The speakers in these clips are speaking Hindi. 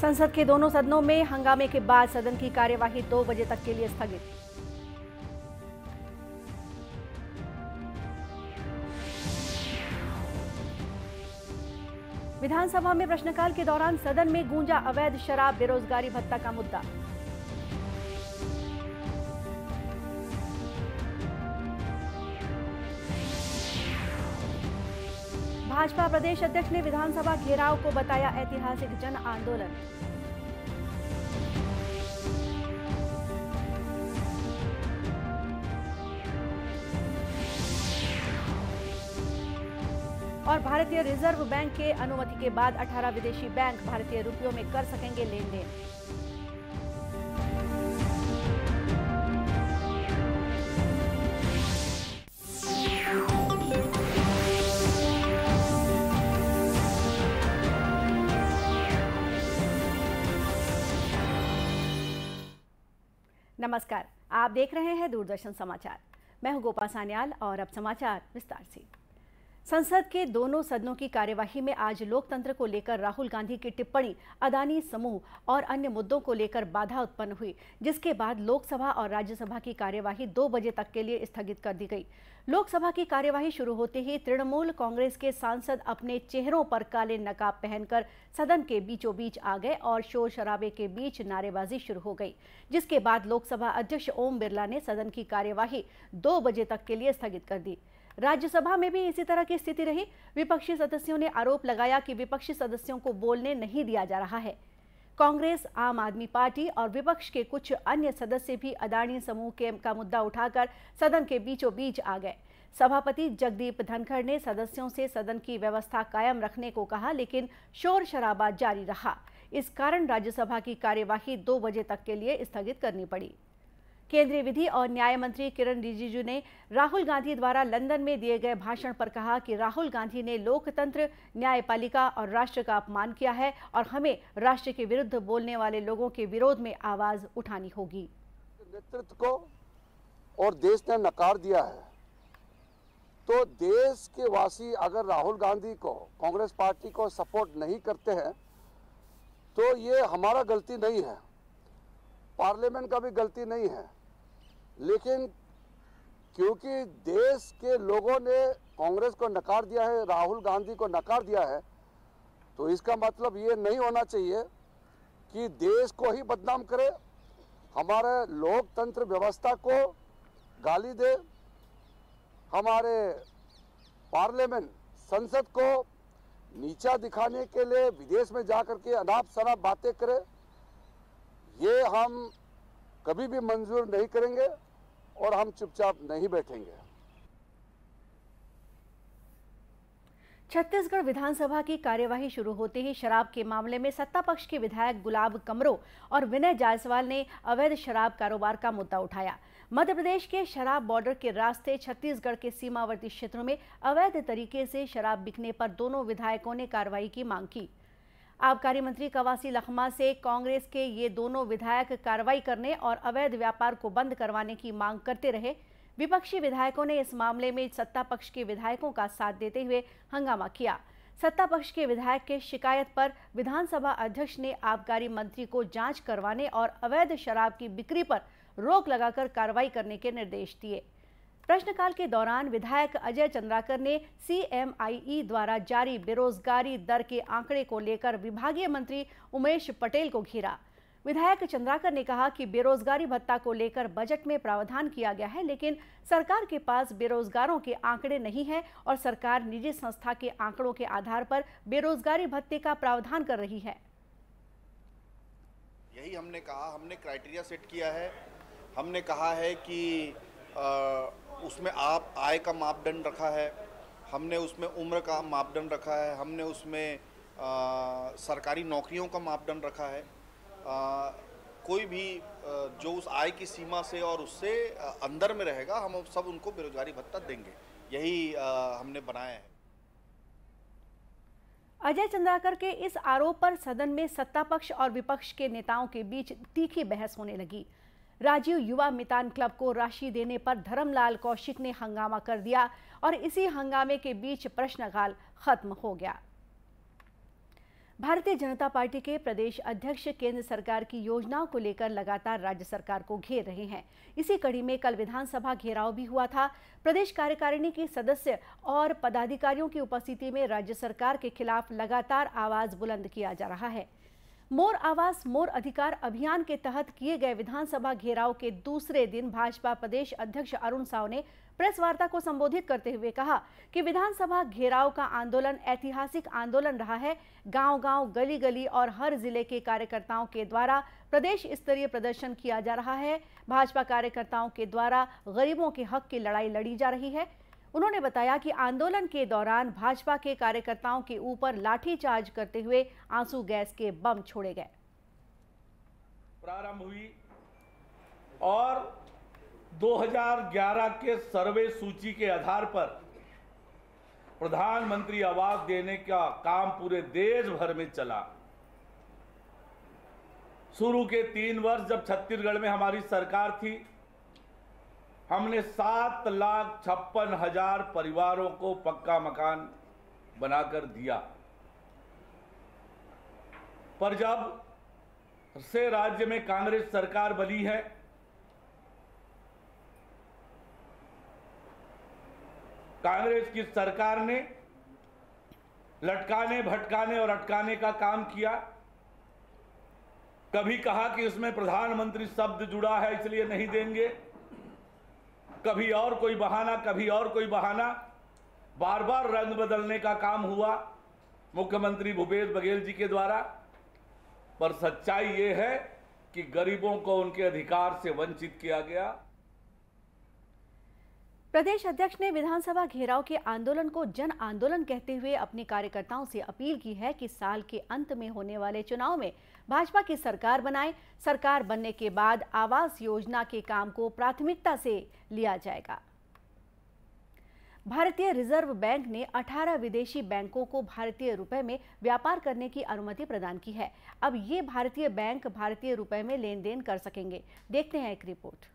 संसद के दोनों सदनों में हंगामे के बाद सदन की कार्यवाही 2 बजे तक के लिए स्थगित। विधानसभा में प्रश्नकाल के दौरान सदन में गूंजा अवैध शराब बेरोजगारी भत्ता का मुद्दा। भाजपा प्रदेश अध्यक्ष ने विधानसभा घेराव को बताया ऐतिहासिक जन आंदोलन। और भारतीय रिजर्व बैंक के अनुमति के बाद 18 विदेशी बैंक भारतीय रुपयों में कर सकेंगे लेन देन। नमस्कार, आप देख रहे हैं दूरदर्शन समाचार। मैं हूं गोपा सान्याल और अब समाचार विस्तार से। संसद के दोनों सदनों की कार्यवाही में आज लोकतंत्र को लेकर राहुल गांधी की टिप्पणी, अदानी समूह और अन्य मुद्दों को लेकर बाधा उत्पन्न हुई, जिसके बाद लोकसभा और राज्यसभा की कार्यवाही 2 बजे तक के लिए स्थगित कर दी गई। लोकसभा की कार्यवाही शुरू होते ही तृणमूल कांग्रेस के सांसद अपने चेहरों पर काले नकाब पहनकर सदन के बीचों बीच आ गए और शोर शराबे के बीच नारेबाजी शुरू हो गई, जिसके बाद लोकसभा अध्यक्ष ओम बिरला ने सदन की कार्यवाही 2 बजे तक के लिए स्थगित कर दी। राज्यसभा में भी इसी तरह की स्थिति रही। विपक्षी सदस्यों ने आरोप लगाया कि विपक्षी सदस्यों को बोलने नहीं दिया जा रहा है। कांग्रेस, आम आदमी पार्टी और विपक्ष के कुछ अन्य सदस्य भी अदानी समूह का मुद्दा उठाकर सदन के बीचों बीच आ गए। सभापति जगदीप धनखड़ ने सदस्यों से सदन की व्यवस्था कायम रखने को कहा, लेकिन शोर शराबा जारी रहा। इस कारण राज्यसभा की कार्यवाही 2 बजे तक के लिए स्थगित करनी पड़ी। केंद्रीय विधि और न्याय मंत्री किरण रिजिजू ने राहुल गांधी द्वारा लंदन में दिए गए भाषण पर कहा कि राहुल गांधी ने लोकतंत्र, न्यायपालिका और राष्ट्र का अपमान किया है और हमें राष्ट्र के विरुद्ध बोलने वाले लोगों के विरोध में आवाज उठानी होगी। नेतृत्व को और देश ने नकार दिया है, तो देश के वासी अगर राहुल गांधी को, कांग्रेस पार्टी को सपोर्ट नहीं करते हैं तो ये हमारा गलती नहीं है, पार्लियामेंट का भी गलती नहीं है। लेकिन क्योंकि देश के लोगों ने कांग्रेस को नकार दिया है, राहुल गांधी को नकार दिया है, तो इसका मतलब ये नहीं होना चाहिए कि देश को ही बदनाम करे, हमारे लोकतंत्र व्यवस्था को गाली दे, हमारे पार्लियामेंट, संसद को नीचा दिखाने के लिए विदेश में जाकर के अनाप शनाप बातें करे। ये हम कभी भी मंजूर नहीं करेंगे और हम चुपचाप नहीं बैठेंगे। छत्तीसगढ़ विधानसभा की कार्यवाही शुरू होते ही शराब के मामले में सत्ता पक्ष के विधायक गुलाब कमरो और विनय जायसवाल ने अवैध शराब कारोबार का मुद्दा उठाया। मध्य प्रदेश के शराब बॉर्डर के रास्ते छत्तीसगढ़ के सीमावर्ती क्षेत्रों में अवैध तरीके से शराब बिकने पर दोनों विधायकों ने कार्रवाई की मांग की। आबकारी मंत्री कवासी लखमा से कांग्रेस के ये दोनों विधायक कार्रवाई करने और अवैध व्यापार को बंद करवाने की मांग करते रहे। विपक्षी विधायकों ने इस मामले में सत्ता पक्ष के विधायकों का साथ देते हुए हंगामा किया। सत्ता पक्ष के विधायक के शिकायत पर विधानसभा अध्यक्ष ने आबकारी मंत्री को जांच करवाने और अवैध शराब की बिक्री पर रोक लगाकर कार्रवाई करने के निर्देश दिए। प्रश्नकाल के दौरान विधायक अजय चंद्राकर ने CMIE द्वारा जारी बेरोजगारी दर के आंकड़े को लेकर विभागीय मंत्री उमेश पटेल को घेरा। विधायक चंद्राकर ने कहा कि बेरोजगारी भत्ता को लेकर बजट में प्रावधान किया गया है, लेकिन सरकार के पास बेरोजगारों के आंकड़े नहीं है और सरकार निजी संस्था के आंकड़ों के आधार पर बेरोजगारी भत्ते का प्रावधान कर रही है। यही हमने कहा, हमने क्राइटेरिया सेट किया है। हमने कहा है कि उसमें आप आय का मापदंड रखा है, हमने उसमें उम्र का मापदंड रखा है, हमने उसमें सरकारी नौकरियों का मापदंड रखा है। कोई भी जो उस आय की सीमा से और उससे अंदर में रहेगा, हम सब उनको बेरोजगारी भत्ता देंगे। यही हमने बनाया है। अजय चंद्राकर के इस आरोप पर सदन में सत्ता पक्ष और विपक्ष के नेताओं के बीच तीखी बहस होने लगी। राजीव युवा मितान क्लब को राशि देने पर धर्मलाल कौशिक ने हंगामा कर दिया और इसी हंगामे के बीच प्रश्नकाल खत्म हो गया। भारतीय जनता पार्टी के प्रदेश अध्यक्ष केंद्र सरकार की योजनाओं को लेकर लगातार राज्य सरकार को घेर रहे हैं। इसी कड़ी में कल विधानसभा घेराव भी हुआ था। प्रदेश कार्यकारिणी के सदस्य और पदाधिकारियों की उपस्थिति में राज्य सरकार के खिलाफ लगातार आवाज बुलंद किया जा रहा है। मोर आवाज मोर अधिकार अभियान के तहत किए गए विधानसभा घेराव के दूसरे दिन भाजपा प्रदेश अध्यक्ष अरुण साव ने प्रेस वार्ता को संबोधित करते हुए कहा कि विधानसभा घेराव का आंदोलन ऐतिहासिक आंदोलन रहा है। गांव-गांव, गली-गली और हर जिले के कार्यकर्ताओं के द्वारा प्रदेश स्तरीय प्रदर्शन किया जा रहा है। भाजपा कार्यकर्ताओं के द्वारा गरीबों के हक की लड़ाई लड़ी जा रही है। उन्होंने बताया कि आंदोलन के दौरान भाजपा के कार्यकर्ताओं के ऊपर लाठीचार्ज करते हुए आंसू गैस के बम छोड़े गए। प्रारंभ हुई और 2011 के सर्वे सूची के आधार पर प्रधानमंत्री आवास देने का काम पूरे देश भर में चला। शुरू के 3 वर्ष जब छत्तीसगढ़ में हमारी सरकार थी, हमने 7,56,000 परिवारों को पक्का मकान बनाकर दिया। पर जब से राज्य में कांग्रेस सरकार बनी है, कांग्रेस की सरकार ने लटकाने, भटकाने और अटकाने का काम किया। कभी कहा कि इसमें प्रधानमंत्री शब्द जुड़ा है इसलिए नहीं देंगे, कभी और कोई बहाना, कभी और कोई बहाना, बार बार रंग बदलने का काम हुआ मुख्यमंत्री भूपेश बघेल जी के द्वारा। पर सच्चाई ये है कि गरीबों को उनके अधिकार से वंचित किया गया। प्रदेश अध्यक्ष ने विधानसभा घेराव के आंदोलन को जन आंदोलन कहते हुए अपने कार्यकर्ताओं से अपील की है कि साल के अंत में होने वाले चुनाव में भाजपा की सरकार बनाए। सरकार बनने के बाद आवास योजना के काम को प्राथमिकता से लिया जाएगा। भारतीय रिजर्व बैंक ने 18 विदेशी बैंकों को भारतीय रुपए में व्यापार करने की अनुमति प्रदान की है। अब ये भारतीय बैंक भारतीय रुपए में लेन देन कर सकेंगे। देखते हैं एक रिपोर्ट।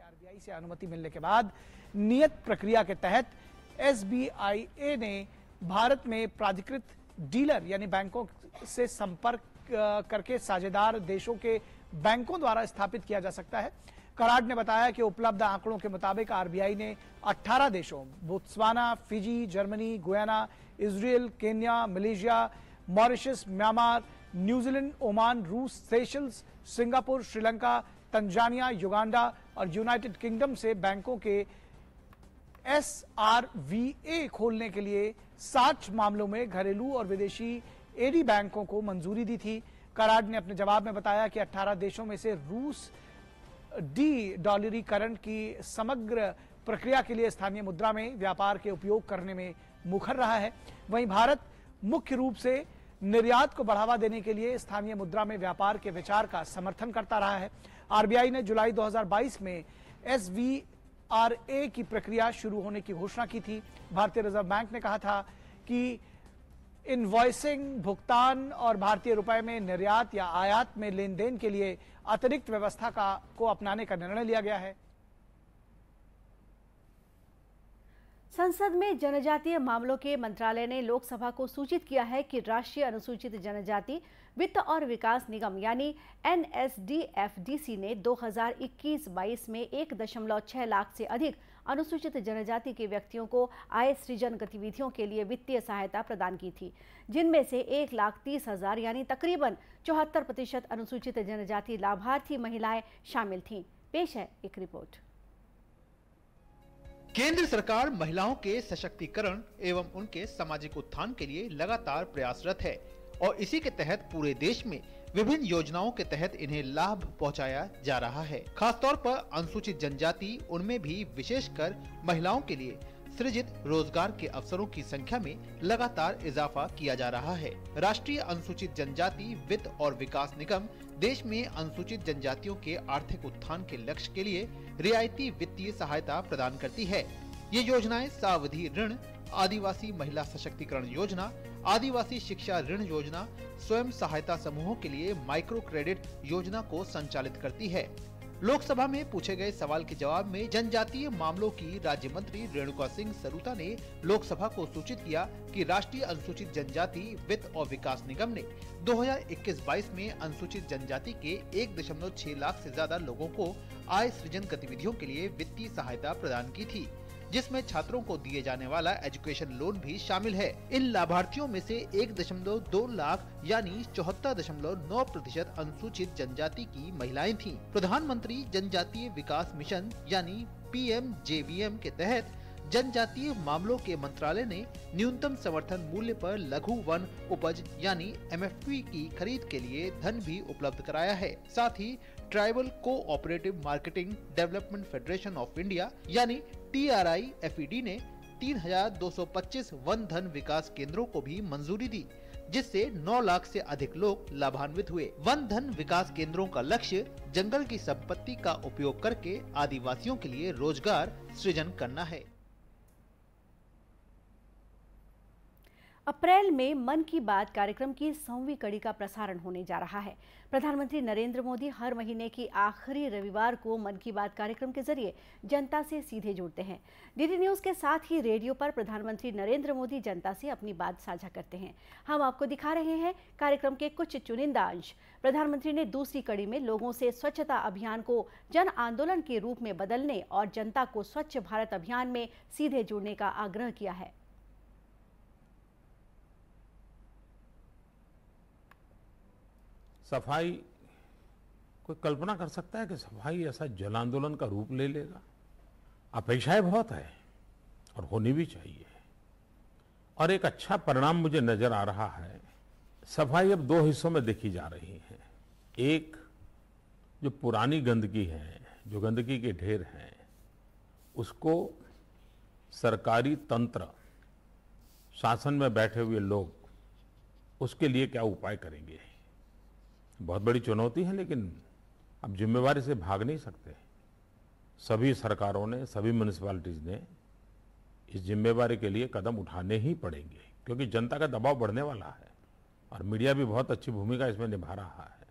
आरबीआई से अनुमति मिलने के बाद नियत प्रक्रिया के तहत एसबीआईए ने भारत में प्राधिकृत डीलर यानी बैंकों से संपर्क करके साझेदार देशों के बैंकों द्वारा स्थापित किया जा सकता है। कराड ने बताया कि उपलब्ध आंकड़ों के मुताबिक आरबीआई ने 18 देशों Botswana, Fiji, Germany, Guyana, Israel, Kenya, Malaysia, Mauritius, Myanmar, New Zealand, Oman, रूस, Seychelles, Singapore, Sri Lanka, Tanzania, Uganda और यूनाइटेड किंगडम से बैंकों के एसआरवीए खोलने के लिए 60 मामलों में घरेलू और विदेशी एडी बैंकों को मंजूरी दी थी। कराड ने अपने जवाब में बताया कि 18 देशों में से रूस डॉलरीकरण की समग्र प्रक्रिया के लिए स्थानीय मुद्रा में व्यापार के उपयोग करने में मुखर रहा है। वहीं भारत मुख्य रूप से निर्यात को बढ़ावा देने के लिए स्थानीय मुद्रा में व्यापार के विचार का समर्थन करता रहा है। आरबीआई ने जुलाई 2022 में एसवीआरए की प्रक्रिया शुरू होने की घोषणा की थी। भारतीय रिजर्व बैंक ने कहा था कि इनवॉइसिंग, भुगतान और भारतीय रुपए में निर्यात या आयात में लेन देन के लिए अतिरिक्त व्यवस्था को अपनाने का निर्णय लिया गया है। संसद में जनजातीय मामलों के मंत्रालय ने लोकसभा को सूचित किया है कि राष्ट्रीय अनुसूचित जनजाति वित्त और विकास निगम यानी एनएसडीएफडीसी ने 2021-22 में 1.6 लाख से अधिक अनुसूचित जनजाति के व्यक्तियों को आय सृजन गतिविधियों के लिए वित्तीय सहायता प्रदान की थी, जिनमें से 1,30,000 यानी तकरीबन 74% अनुसूचित जनजाति लाभार्थी महिलाएं शामिल थीं। पेश है एक रिपोर्ट। केंद्र सरकार महिलाओं के सशक्तिकरण एवं उनके सामाजिक उत्थान के लिए लगातार प्रयासरत है और इसी के तहत पूरे देश में विभिन्न योजनाओं के तहत इन्हें लाभ पहुंचाया जा रहा है। खासतौर पर अनुसूचित जनजाति, उनमें भी विशेषकर महिलाओं के लिए सृजित रोजगार के अवसरों की संख्या में लगातार इजाफा किया जा रहा है। राष्ट्रीय अनुसूचित जनजाति वित्त और विकास निगम देश में अनुसूचित जनजातियों के आर्थिक उत्थान के लक्ष्य के लिए रियायती वित्तीय सहायता प्रदान करती है। ये योजनाएं सावधि ऋण, आदिवासी महिला सशक्तिकरण योजना, आदिवासी शिक्षा ऋण योजना, स्वयं सहायता समूहों के लिए माइक्रो क्रेडिट योजना को संचालित करती है। लोकसभा में पूछे गए सवाल के जवाब में जनजातीय मामलों की राज्य मंत्री रेणुका सिंह सरूता ने लोकसभा को सूचित किया कि राष्ट्रीय अनुसूचित जनजाति वित्त और विकास निगम ने 2021-22 में अनुसूचित जनजाति के 1.6 लाख से ज्यादा लोगों को आय सृजन गतिविधियों के लिए वित्तीय सहायता प्रदान की थी, जिसमें छात्रों को दिए जाने वाला एजुकेशन लोन भी शामिल है। इन लाभार्थियों में से 1.2 लाख यानी 74.9% अनुसूचित जनजाति की महिलाएं थीं। प्रधानमंत्री जनजातीय विकास मिशन यानी PMJVM के तहत जनजातीय मामलों के मंत्रालय ने न्यूनतम समर्थन मूल्य पर लघु वन उपज यानी MFP की खरीद के लिए धन भी उपलब्ध कराया है। साथ ही tribal cooperative marketing development federation of India यानी TRIFED ने 3,225 वन धन विकास केंद्रों को भी मंजूरी दी, जिससे 9 लाख से अधिक लोग लाभान्वित हुए। वन धन विकास केंद्रों का लक्ष्य जंगल की संपत्ति का उपयोग करके आदिवासियों के लिए रोजगार सृजन करना है। अप्रैल में मन की बात कार्यक्रम की 100वीं कड़ी का प्रसारण होने जा रहा है। प्रधानमंत्री नरेंद्र मोदी हर महीने की आखिरी रविवार को मन की बात कार्यक्रम के जरिए जनता से सीधे जुड़ते हैं। डीडी न्यूज के साथ ही रेडियो पर प्रधानमंत्री नरेंद्र मोदी जनता से अपनी बात साझा करते हैं। हम आपको दिखा रहे हैं कार्यक्रम के कुछ चुनिंदा अंश। प्रधानमंत्री ने दूसरी कड़ी में लोगों से स्वच्छता अभियान को जन आंदोलन के रूप में बदलने और जनता को स्वच्छ भारत अभियान में सीधे जुड़ने का आग्रह किया है। सफाई, कोई कल्पना कर सकता है कि सफाई ऐसा जन आंदोलन का रूप ले लेगा? अपेक्षाएं बहुत है और होनी भी चाहिए, और एक अच्छा परिणाम मुझे नजर आ रहा है। सफाई अब 2 हिस्सों में देखी जा रही है। एक, जो पुरानी गंदगी है, जो गंदगी के ढेर हैं, उसको सरकारी तंत्र, शासन में बैठे हुए लोग उसके लिए क्या उपाय करेंगे। बहुत बड़ी चुनौती है, लेकिन अब जिम्मेवारी से भाग नहीं सकते। सभी सरकारों ने, सभी म्यूनिसिपैलिटीज ने इस जिम्मेवारी के लिए कदम उठाने ही पड़ेंगे, क्योंकि जनता का दबाव बढ़ने वाला है और मीडिया भी बहुत अच्छी भूमिका इसमें निभा रहा है।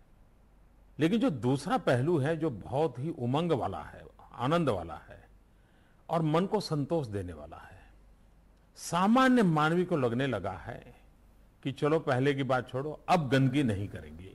लेकिन जो दूसरा पहलू है, जो बहुत ही उमंग वाला है, आनंद वाला है और मन को संतोष देने वाला है, सामान्य मानवी को लगने लगा है कि चलो पहले की बात छोड़ो, अब गंदगी नहीं करेंगे।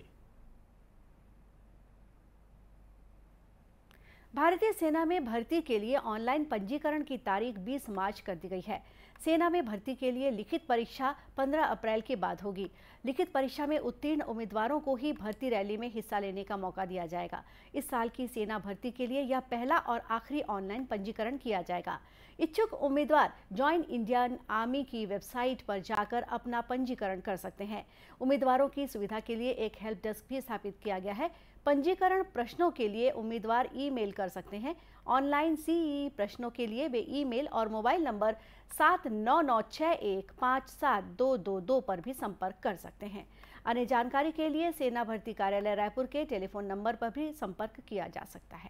भारतीय सेना में भर्ती के लिए ऑनलाइन पंजीकरण की तारीख 20 मार्च कर दी गई है। सेना में भर्ती के लिए लिखित परीक्षा 15 अप्रैल के बाद होगी। लिखित परीक्षा में उत्तीर्ण उम्मीदवारों को ही भर्ती रैली में हिस्सा लेने का मौका दिया जाएगा। इस साल की सेना भर्ती के लिए यह पहला और आखिरी ऑनलाइन पंजीकरण किया जाएगा। इच्छुक उम्मीदवार ज्वाइन इंडियन आर्मी की वेबसाइट पर जाकर अपना पंजीकरण कर सकते हैं। उम्मीदवारों की सुविधा के लिए एक हेल्प डेस्क भी स्थापित किया गया है। पंजीकरण प्रश्नों के लिए उम्मीदवार ईमेल कर सकते हैं। ऑनलाइन सीईई प्रश्नों के लिए वे ईमेल और मोबाइल नंबर 7996157222 पर भी संपर्क कर सकते हैं। अन्य जानकारी के लिए सेना भर्ती कार्यालय रायपुर के टेलीफोन नंबर पर भी संपर्क किया जा सकता है।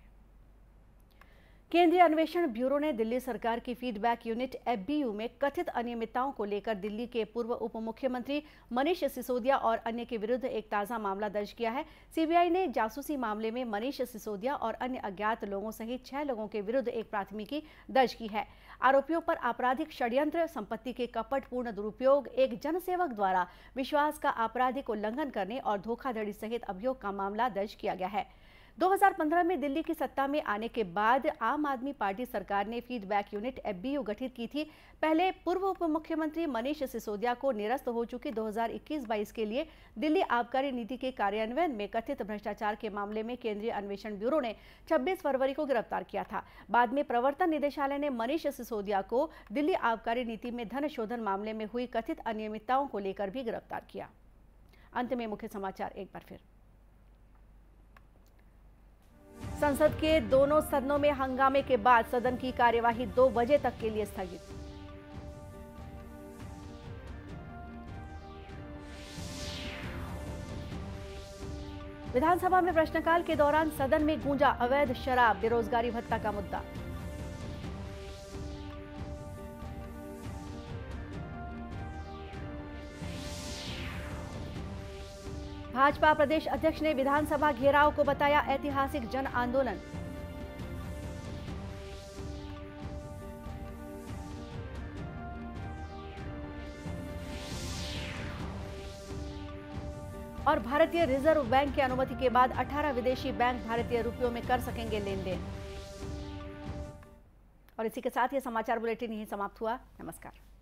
केंद्रीय अन्वेषण ब्यूरो ने दिल्ली सरकार की फीडबैक यूनिट FBU में कथित अनियमितताओं को लेकर दिल्ली के पूर्व उप मुख्यमंत्री मनीष सिसोदिया और अन्य के विरुद्ध एक ताज़ा मामला दर्ज किया है। सीबीआई ने जासूसी मामले में मनीष सिसोदिया और अन्य अज्ञात लोगों सहित 6 लोगों के विरुद्ध एक प्राथमिकी दर्ज की है। आरोपियों पर आपराधिक षड्यंत्र, संपत्ति के कपटपूर्ण दुरुपयोग, एक जनसेवक द्वारा विश्वास का आपराधिक उल्लंघन करने और धोखाधड़ी सहित अभियोग का मामला दर्ज किया गया है। 2015 में दिल्ली की सत्ता में आने के बाद आम आदमी पार्टी सरकार ने फीडबैक यूनिट FBU गठित की थी। पहले पूर्व उप मुख्यमंत्री मनीष सिसोदिया को निरस्त हो चुकी 2021-22 के लिए दिल्ली आबकारी नीति के कार्यान्वयन में कथित भ्रष्टाचार के मामले में केंद्रीय अन्वेषण ब्यूरो ने 26 फरवरी को गिरफ्तार किया था। बाद में प्रवर्तन निदेशालय ने मनीष सिसोदिया को दिल्ली आबकारी नीति में धन शोधन मामले में हुई कथित अनियमितताओं को लेकर भी गिरफ्तार किया। अंत में मुख्य समाचार एक बार फिर। संसद के दोनों सदनों में हंगामे के बाद सदन की कार्यवाही 2 बजे तक के लिए स्थगित। विधानसभा में प्रश्नकाल के दौरान सदन में गूंजा अवैध शराब, बेरोजगारी भत्ता का मुद्दा। भाजपा प्रदेश अध्यक्ष ने विधानसभा घेराव को बताया ऐतिहासिक जन आंदोलन। और भारतीय रिजर्व बैंक की अनुमति के बाद 18 विदेशी बैंक भारतीय रुपयों में कर सकेंगे लेन देन। और इसी के साथ ये समाचार बुलेटिन यहीं समाप्त हुआ। नमस्कार।